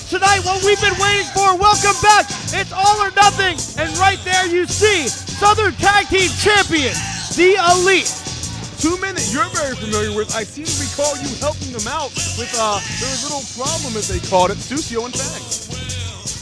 It's tonight what we've been waiting for. Welcome back. It's All or Nothing. And right there you see Southern Tag Team Champions, the Elite. 2 men that you're very familiar with. I seem to recall you helping them out with their little problem, as they called it, Sucio and Fang.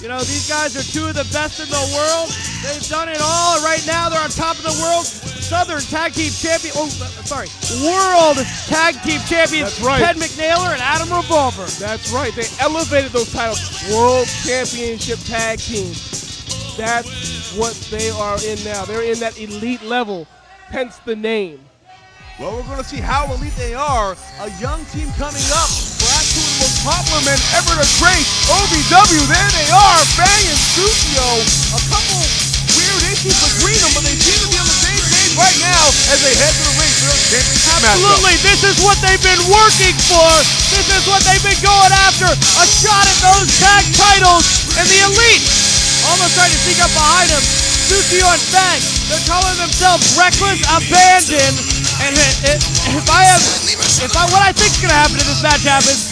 You know, these guys are two of the best in the world. They've done it all. Right now, they're on top of the world. Southern Tag Team Champion. World Tag Team Champions. That's right. Ted McNailer and Adam Revolver. That's right. They elevated those titles. World Championship Tag Team. That's what they are in now. They're in that elite level, hence the name. Well, we're going to see how elite they are. A young team coming up. Perhaps two of the most popular men ever to grace OVW. There they are, Fang and Sucio. A couple weird issues between them, but they seem to be on the same page right now as they head to the ring for their championship matchup. Absolutely. This is what they've been working for. This is what they've been going after. A shot at those tag titles. And the Elite almost trying to sneak up behind them. Sucio and Fang, they're calling themselves Reckless Abandon. And what I think is going to happen if this match happens,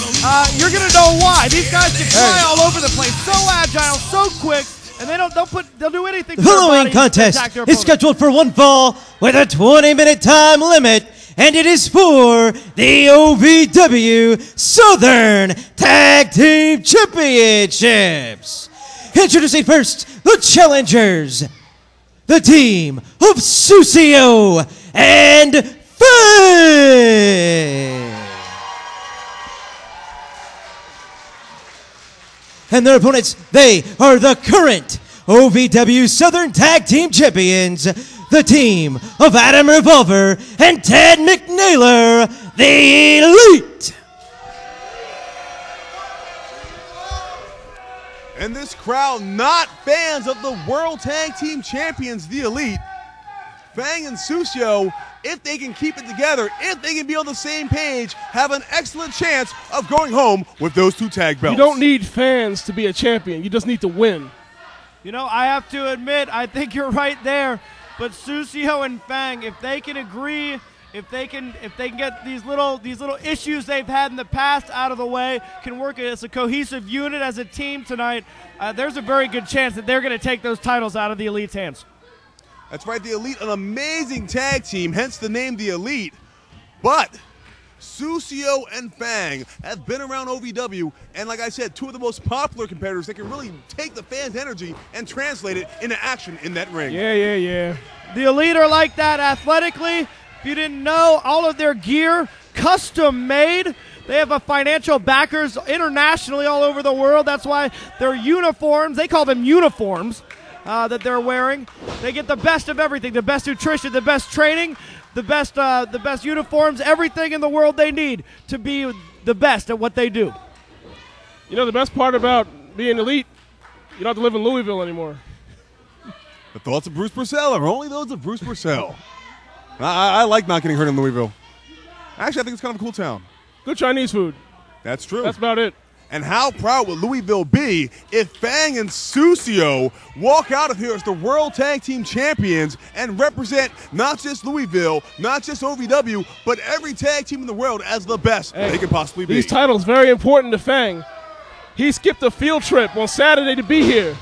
you're going to know why. These guys can fly all over the place, so agile, so quick, and they'll do anything. The following contest is scheduled for one fall with a 20-minute time limit, and it is for the OVW Southern Tag Team Championships. Introducing first the challengers, the team of Sucio and Fang. And their opponents, they are the current OVW Southern Tag Team Champions, the team of Adam Revolver and Ted McNailer, the Elite. And this crowd, not fans of the World Tag Team Champions, the Elite. Fang and Sucio, if they can keep it together, if they can be on the same page, have an excellent chance of going home with those two tag belts. You don't need fans to be a champion. You just need to win. You know, I have to admit, I think you're right there. But Sucio and Fang, if they can agree, if they can get these little issues they've had in the past out of the way, can work as a cohesive unit as a team tonight, there's a very good chance that they're going to take those titles out of the Elite's hands. That's right, the Elite, an amazing tag team, hence the name the Elite. But Sucio and Fang have been around OVW, and like I said, two of the most popular competitors that can really take the fans' energy and translate it into action in that ring. Yeah. The Elite are like that athletically. If you didn't know, all of their gear custom made. They have a financial backers internationally all over the world. That's why their uniforms, they call them uniforms, that they're wearing. They get the best of everything, the best nutrition, the best training, the best uniforms, everything in the world they need to be the best at what they do. You know, the best part about being elite, you don't have to live in Louisville anymore. The thoughts of Bruce Purcell are only those of Bruce Purcell. I like not getting hurt in Louisville. Actually, I think it's kind of a cool town. Good Chinese food. That's true. That's about it. And how proud would Louisville be if Fang and Sucio walk out of here as the World Tag Team Champions and represent not just Louisville, not just OVW, but every tag team in the world as the best they can possibly be. These titles very important to Fang. He skipped a field trip on Saturday to be here.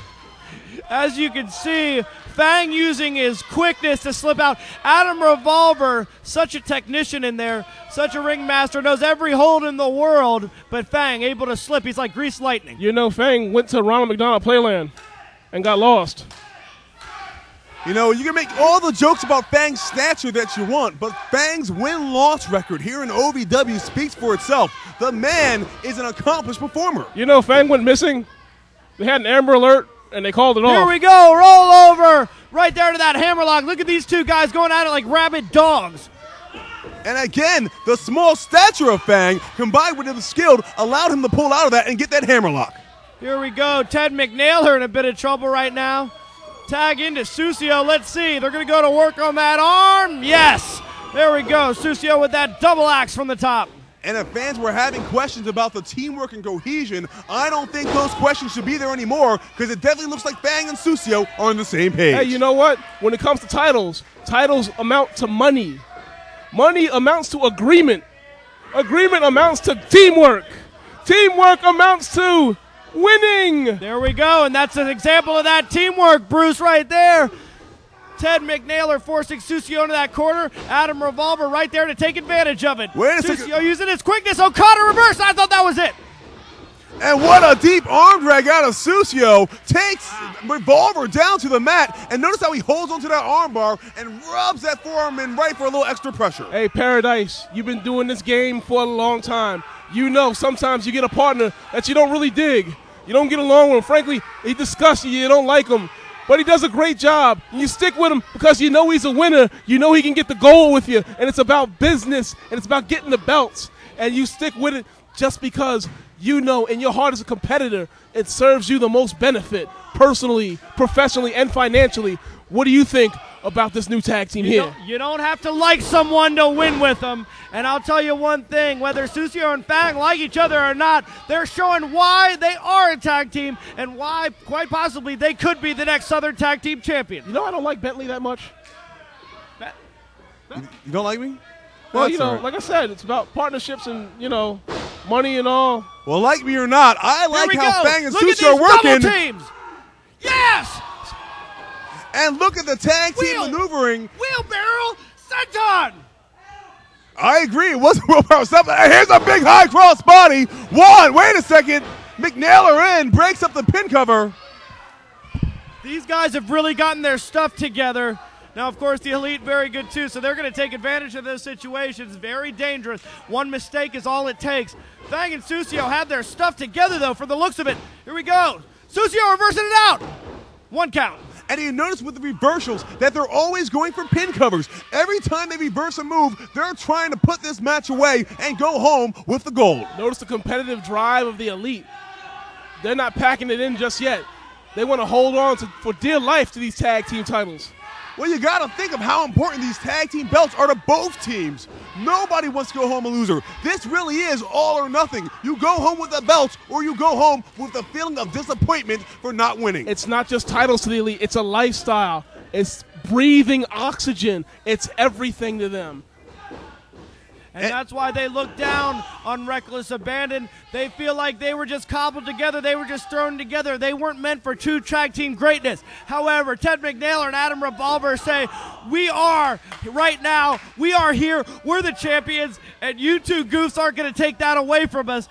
As you can see, Fang using his quickness to slip out. Adam Revolver, such a technician in there, such a ringmaster, knows every hold in the world, but Fang able to slip. He's like greased lightning. You know, Fang went to Ronald McDonald Playland and got lost. You know, you can make all the jokes about Fang's stature that you want, but Fang's win-loss record here in OVW speaks for itself. The man is an accomplished performer. You know, Fang went missing. They had an Amber Alert, and they called it off. Here we go, roll over, right there to that hammerlock. Look at these two guys going at it like rabid dogs. And again, the small stature of Fang, combined with his skill, allowed him to pull out of that and get that hammerlock. Here we go, Ted McNailer in a bit of trouble right now. Tag into Sucio, let's see. They're going to go to work on that arm. Yes, there we go. Sucio with that double axe from the top. And if fans were having questions about the teamwork and cohesion, I don't think those questions should be there anymore, because it definitely looks like Fang and Sucio are on the same page. Hey, you know what? When it comes to titles, titles amount to money. Money amounts to agreement. Agreement amounts to teamwork. Teamwork amounts to winning. There we go, and that's an example of that teamwork, Bruce, right there. Ted McNailer forcing Sucio into that corner. Adam Revolver right there to take advantage of it. Wait a second. Sucio using his quickness. Okada reverse. I thought that was it. And what a deep arm drag out of Sucio. Takes Revolver down to the mat. And notice how he holds onto that arm bar and rubs that forearm in right for a little extra pressure. Hey, Paradise, you've been doing this game for a long time. You know sometimes you get a partner that you don't really dig. You don't get along with him. Frankly, he disgusts you. You don't like him. But he does a great job. You stick with him because you know he's a winner. You know he can get the goal with you. And it's about business. And it's about getting the belts. And you stick with it just because you know in your heart as a competitor it serves you the most benefit personally, professionally, and financially. What do you think about this new tag team here? You don't have to like someone to win with them. And I'll tell you one thing, whether Sucio and Fang like each other or not, they're showing why they are a tag team and why, quite possibly, they could be the next Southern Tag Team Champion. You know I don't like Bentley that much. You don't like me? Well, That's you know, all right. like I said, it's about partnerships and, you know, money and all. Well, like me or not, I like how Fang and Look at Sucio these are working. double teams. Yes! And look at the tag team maneuvering. Wheelbarrow senton. I agree. It wasn't willpower stuff. Here's a big high cross body. One. Wait a second. McNailer in. Breaks up the pin cover. These guys have really gotten their stuff together. Now, of course, the Elite very good, too, so they're going to take advantage of those situations. Very dangerous. One mistake is all it takes. Fang and Sucio have their stuff together, though, for the looks of it. Here we go. Sucio reversing it out. One count. And you notice with the reversals that they're always going for pin covers. Every time they reverse a move, they're trying to put this match away and go home with the gold. Notice the competitive drive of the Elite. They're not packing it in just yet. They want to hold on for dear life to these tag team titles. Well, you got to think of how important these tag team belts are to both teams. Nobody wants to go home a loser. This really is all or nothing. You go home with the belts or you go home with the feeling of disappointment for not winning. It's not just titles to the Elite. It's a lifestyle. It's breathing oxygen. It's everything to them. And that's why they look down on Reckless Abandon. They feel like they were just cobbled together. They were just thrown together. They weren't meant for true tag team greatness. However, Ted McNailer and Adam Revolver say, we are, right now, we are here. We're the champions, and you two goofs aren't going to take that away from us.